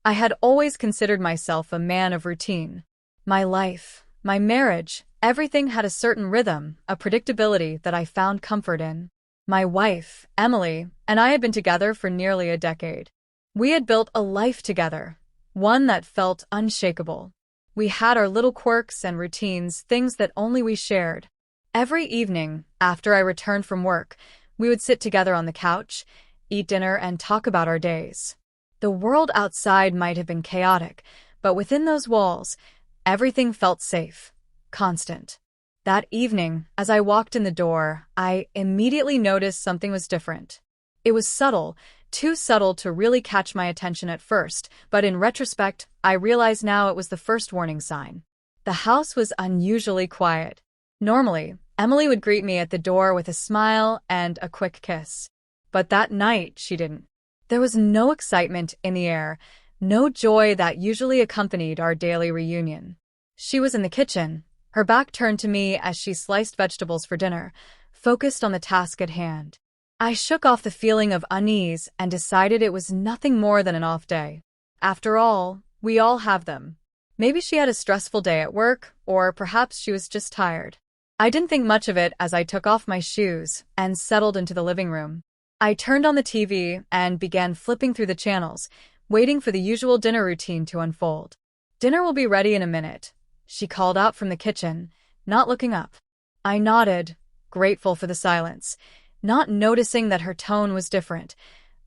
I had always considered myself a man of routine. My life, my marriage, everything had a certain rhythm, a predictability that I found comfort in. My wife, Emily, and I had been together for nearly a decade. We had built a life together, one that felt unshakable. We had our little quirks and routines, things that only we shared. Every evening, after I returned from work, we would sit together on the couch, eat dinner, and talk about our days. The world outside might have been chaotic, but within those walls, everything felt safe, constant. That evening, as I walked in the door, I immediately noticed something was different. It was subtle, too subtle to really catch my attention at first, but in retrospect, I realize now it was the first warning sign. The house was unusually quiet. Normally, Emily would greet me at the door with a smile and a quick kiss. But that night, she didn't. There was no excitement in the air, no joy that usually accompanied our daily reunion. She was in the kitchen, her back turned to me as she sliced vegetables for dinner, focused on the task at hand. I shook off the feeling of unease and decided it was nothing more than an off day. After all, we all have them. Maybe she had a stressful day at work, or perhaps she was just tired. I didn't think much of it as I took off my shoes and settled into the living room. I turned on the TV and began flipping through the channels, waiting for the usual dinner routine to unfold. "Dinner will be ready in a minute," she called out from the kitchen, not looking up. I nodded, grateful for the silence, not noticing that her tone was different,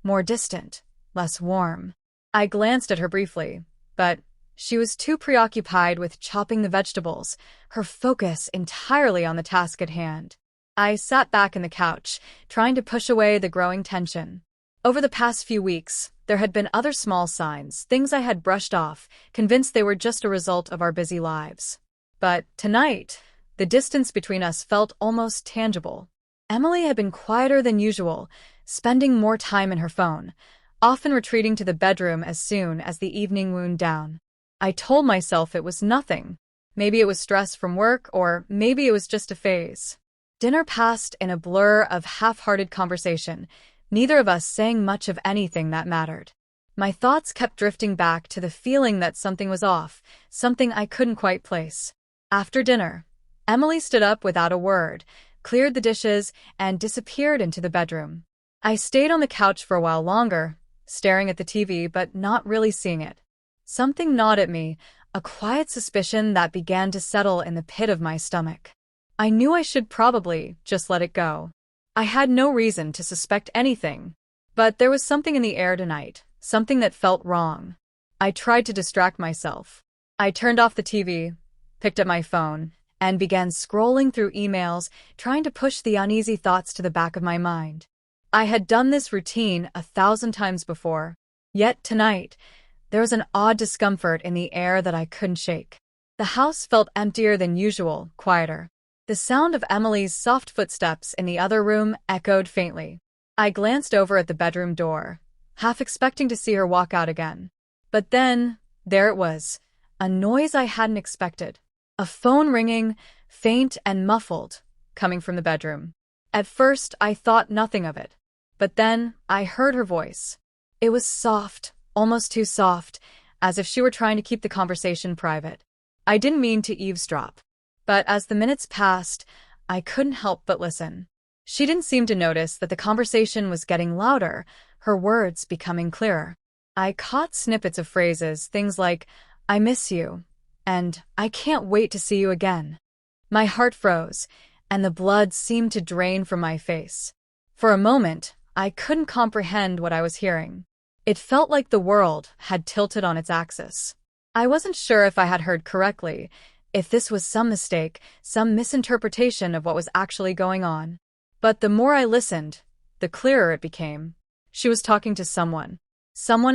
more distant, less warm. I glanced at her briefly, but she was too preoccupied with chopping the vegetables, her focus entirely on the task at hand. I sat back in the couch, trying to push away the growing tension. Over the past few weeks, there had been other small signs, things I had brushed off, convinced they were just a result of our busy lives. But tonight, the distance between us felt almost tangible. Emily had been quieter than usual, spending more time in her phone, often retreating to the bedroom as soon as the evening wound down. I told myself it was nothing. Maybe it was stress from work, or maybe it was just a phase. Dinner passed in a blur of half-hearted conversation, neither of us saying much of anything that mattered. My thoughts kept drifting back to the feeling that something was off, something I couldn't quite place. After dinner, Emily stood up without a word, cleared the dishes, and disappeared into the bedroom. I stayed on the couch for a while longer, staring at the TV but not really seeing it. Something gnawed at me, a quiet suspicion that began to settle in the pit of my stomach. I knew I should probably just let it go. I had no reason to suspect anything, but there was something in the air tonight, something that felt wrong. I tried to distract myself. I turned off the TV, picked up my phone, and began scrolling through emails, trying to push the uneasy thoughts to the back of my mind. I had done this routine 1,000 times before, yet tonight, there was an odd discomfort in the air that I couldn't shake. The house felt emptier than usual, quieter. The sound of Emily's soft footsteps in the other room echoed faintly. I glanced over at the bedroom door, half expecting to see her walk out again. But then, there it was, a noise I hadn't expected. A phone ringing, faint and muffled, coming from the bedroom. At first, I thought nothing of it. But then, I heard her voice. It was soft, almost too soft, as if she were trying to keep the conversation private. I didn't mean to eavesdrop. But as the minutes passed, I couldn't help but listen. She didn't seem to notice that the conversation was getting louder, her words becoming clearer. I caught snippets of phrases, things like, "I miss you," and "I can't wait to see you again." My heart froze, and the blood seemed to drain from my face. For a moment, I couldn't comprehend what I was hearing. It felt like the world had tilted on its axis. I wasn't sure if I had heard correctly, if this was some mistake, some misinterpretation of what was actually going on. But the more I listened, the clearer it became. She was talking to someone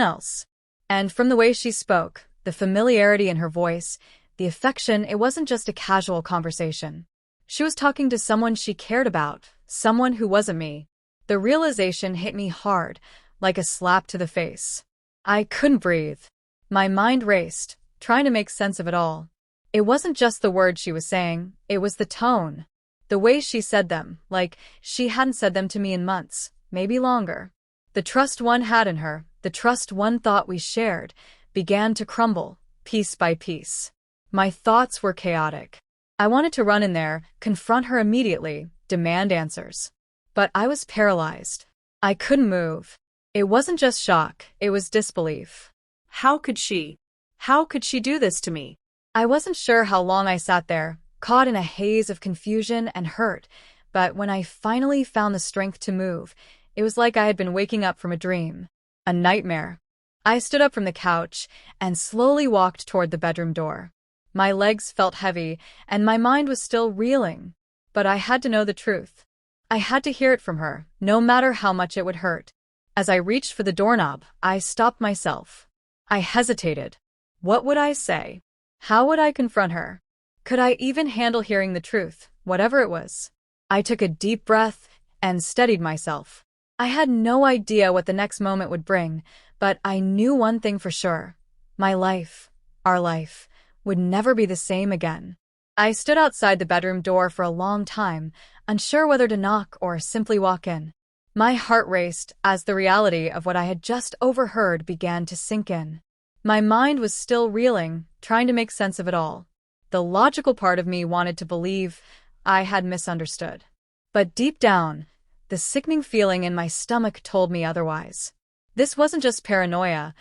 else. And from the way she spoke, the familiarity in her voice, the affection, it wasn't just a casual conversation. She was talking to someone she cared about, someone who wasn't me. The realization hit me hard, like a slap to the face. I couldn't breathe. My mind raced, trying to make sense of it all. It wasn't just the words she was saying, it was the tone. The way she said them, like she hadn't said them to me in months, maybe longer. The trust one had in her, the trust one thought we shared, began to crumble, piece by piece. My thoughts were chaotic. I wanted to run in there, confront her immediately, demand answers. But I was paralyzed. I couldn't move. It wasn't just shock, it was disbelief. How could she? How could she do this to me? I wasn't sure how long I sat there, caught in a haze of confusion and hurt, but when I finally found the strength to move, it was like I had been waking up from a dream. A nightmare. I stood up from the couch and slowly walked toward the bedroom door. My legs felt heavy, and my mind was still reeling. But I had to know the truth. I had to hear it from her, no matter how much it would hurt. As I reached for the doorknob, I stopped myself. I hesitated. What would I say? How would I confront her? Could I even handle hearing the truth, whatever it was? I took a deep breath and steadied myself. I had no idea what the next moment would bring, but I knew one thing for sure. My life, our life, would never be the same again. I stood outside the bedroom door for a long time, unsure whether to knock or simply walk in. My heart raced as the reality of what I had just overheard began to sink in. My mind was still reeling, trying to make sense of it all. The logical part of me wanted to believe I had misunderstood. But deep down, the sickening feeling in my stomach told me otherwise. This wasn't just paranoia,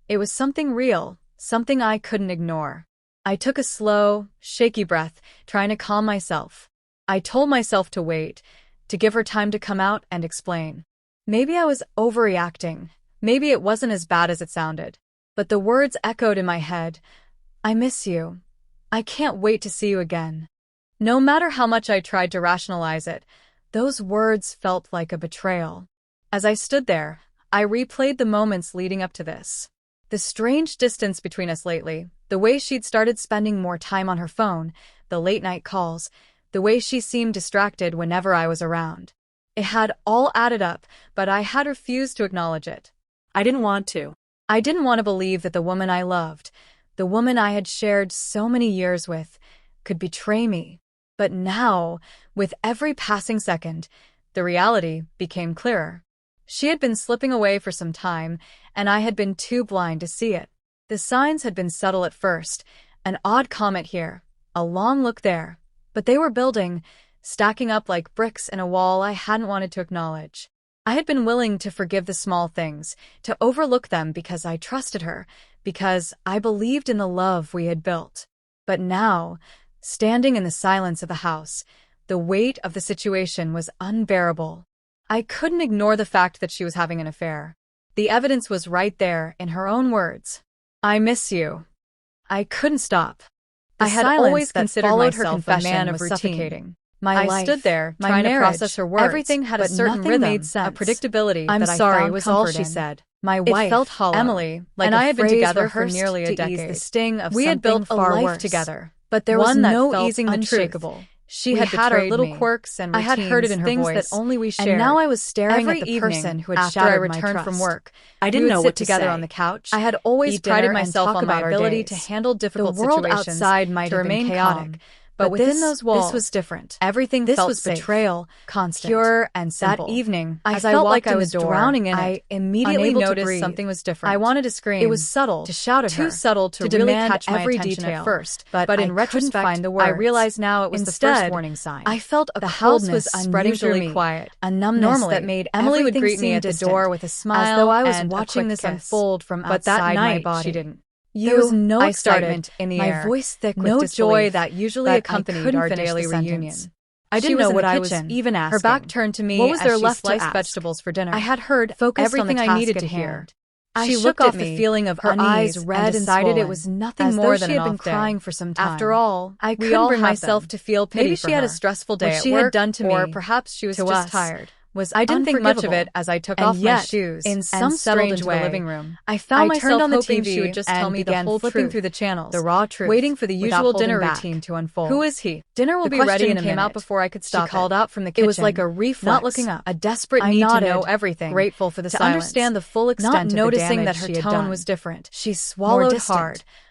it was something real, something I couldn't ignore. I took a slow, shaky breath, trying to calm myself. I told myself to wait, to give her time to come out and explain. Maybe I was overreacting, maybe it wasn't as bad as it sounded. But the words echoed in my head. I miss you. I can't wait to see you again. No matter how much I tried to rationalize it, those words felt like a betrayal. As I stood there, I replayed the moments leading up to this. The strange distance between us lately, the way she'd started spending more time on her phone, the late-night calls, the way she seemed distracted whenever I was around. It had all added up, but I had refused to acknowledge it. I didn't want to. I didn't want to believe that the woman I loved, the woman I had shared so many years with, could betray me. But now, with every passing second, the reality became clearer. She had been slipping away for some time, and I had been too blind to see it. The signs had been subtle at first, an odd comment here, a long look there, but they were building, stacking up like bricks in a wall I hadn't wanted to acknowledge. I had been willing to forgive the small things, to overlook them because I trusted her, because I believed in the love we had built. But now, standing in the silence of the house, the weight of the situation was unbearable. I couldn't ignore the fact that she was having an affair. The evidence was right there in her own words. I miss you. I couldn't stop. I had always considered myself a man of routine. Suffocating. I stood there, trying to process her words. Everything had a certain rhythm, made sense. A predictability I'm that sorry I found was all comfort she in. said. My wife, It felt hollow, Emily, like and a I had been phrase together for rehearsed nearly a to ease decade. the sting of We had built a something far life worse. together, But there was one that no felt easing the truth. unshakable. She We had had our betrayed little me. quirks and I had heard it in her things voice, that only we shared. and now I was staring Every at the evening person who had after shattered I my returned trust. from work, I We didn't would know sit what to together say. on the couch. I had always eat prided dinner, myself and talk on my about our ability days. to handle difficult The world situations, outside might to have been remain chaotic, calm. but within this, those walls, this was different. Everything This felt was safe, betrayal, constant, pure and That simple. evening, I as I felt walked like I in was the door, drowning in I it, immediately unable to noticed breathe. something was different. I wanted to scream. It was subtle, to shout at too her, subtle to to really demand catch my every attention detail. at first. But in I couldn't retrospect, find the I words. realized now it was the Instead, first warning sign. I felt a the house was coldness spreading through unusually me, quiet, a numbness Normally, that made Emily would everything greet me seem at the distant, door with a smile, as though I was and watching a this quick kiss. unfold from But that outside night, my body. she didn't. There You, was no I excitement started, in the my air, voice thick with no disbelief, joy that usually but I accompanied couldn't our finish daily the reunion. sentence. I She didn't was know in what the I was kitchen, even asking. Her back turned to me What was as there she left to sliced ask? vegetables for dinner. I had heard Focused everything on the I needed task to at hear. hand. She She shook looked off at the me, feeling of her eyes unease red and and decided it swollen, was nothing as though more she than had an been off day. crying for some time. After all, I we couldn't all bring have myself them. to feel pity Maybe for she had a her. stressful day What at she work, had done to or me, perhaps she was to just us, tired. was I didn't think much of unforgivable. it as I took And off my yet, shoes in and some settled strange into way, the living room. I found I myself turned on the hoping TV she would just tell me the began whole flipping truth, through the channels, the raw truth, waiting for the without usual holding dinner back. routine to unfold. Who is he? Dinner will The be ready question in a came minute. out before I could stop She called it. out from the It kitchen. was like a reflex, not looking up. a desperate I need nodded, to know everything, grateful for the to silence, understand the full extent not of the noticing damage that her she had tone done. was different. She More swallowed distant, hard,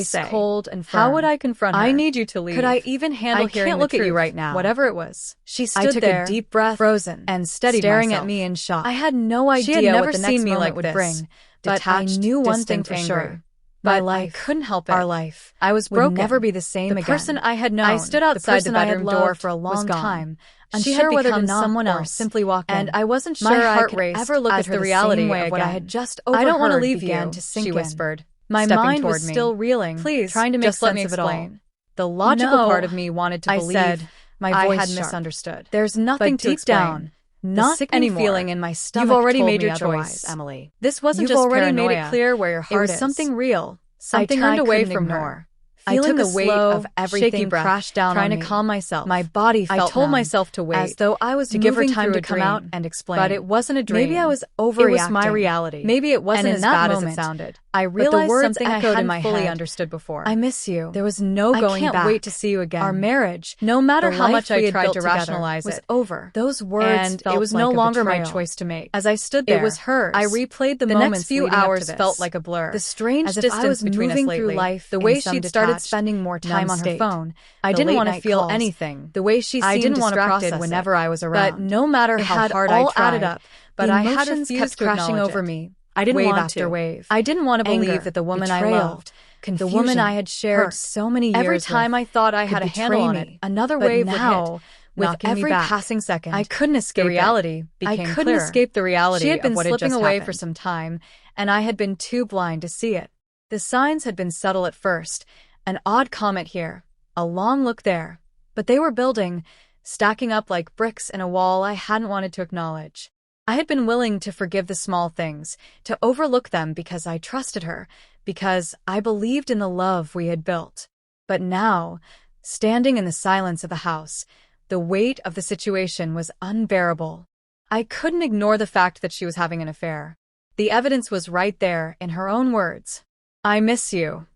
voice say? cold and firm. How would I confront her? I need you to leave. Could I even handle I hearing can't the look at you truth, right now. whatever it was? She I stood took there, a deep breath, frozen, and steadied staring myself. at me in shock. I had no idea She had never what the seen next me moment like would this, bring, but I detached, knew one thing distant, for angry. sure. My My life, life, couldn't help it. our life, I was would broken. never be the same The again. person I had known, I stood outside the person I had bedroom door loved, for a was long gone. time, She unsure had whether to become knock someone or else, simply walk in. and I wasn't My sure I heart could raced ever look as at her the the reality same way of what I again. had just I don't want to overheard leave began you, to sink she in. whispered. My stepping mind toward was me. still reeling, Please, trying to make just let sense me of it all. explain. The logical No, part of me wanted to I believe, said, my I voice had sharp. misunderstood. There's nothing But to deep explain. down, The not sickening anymore. feeling in my stomach You've already told made me your otherwise. choice, Emily. This wasn't You've just already made paranoia. it clear where your It heart was is. something real, something I turned I away couldn't from ignore. her, Feeling took the a weight slow, of everything shaky breath, crash down trying on to me. calm myself. My body I felt told numb, myself to wait, as though I was to give her moving time through to a come out dream. and explain. But it wasn't a dream. Maybe I was It overreacting. was my reality. Maybe it wasn't And in as that bad moment, as it sounded. I But the realized words something I echoed in hadn't my fully head. understood before. I miss you. There was no I going can't back. wait to see you again. Our marriage, No matter the how life much I we had tried built to together, rationalize was it, over. those words And felt it was like no a longer my betrayal. choice to make. As I stood there, It was hers. I replayed the The moments next few leading up to hours this. felt like a blur. The strange as if I distance was between moving us through lately, life the in way some she'd started detached, spending more time numb on her state. phone. I the didn't late want to night feel calls, anything. The way she I seemed didn't want to distracted process whenever it. I was But around. no matter It how had hard all I tried, added up, but the I had emotions refused kept to crashing acknowledge over it. me. I didn't Wave want after to. wave. I didn't want to Anger, believe that the woman I betrayal, loved, the woman confusion, I had shared hurt. so many years Every with, time I thought I had could a handle betray on me. it, another But wave now, would hit, with knocking every me back. passing second, I couldn't escape the reality it. became I couldn't clearer. escape the reality She had been of what had slipping just away for happened. some time, and I had been too blind to see it. The signs had been subtle at first, an odd comment here, a long look there, but they were building, stacking up like bricks in a wall I hadn't wanted to acknowledge. I had been willing to forgive the small things, to overlook them because I trusted her, because I believed in the love we had built. But now, standing in the silence of the house, the weight of the situation was unbearable. I couldn't ignore the fact that she was having an affair. The evidence was right there in her own words. I miss you.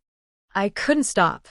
I couldn't stop.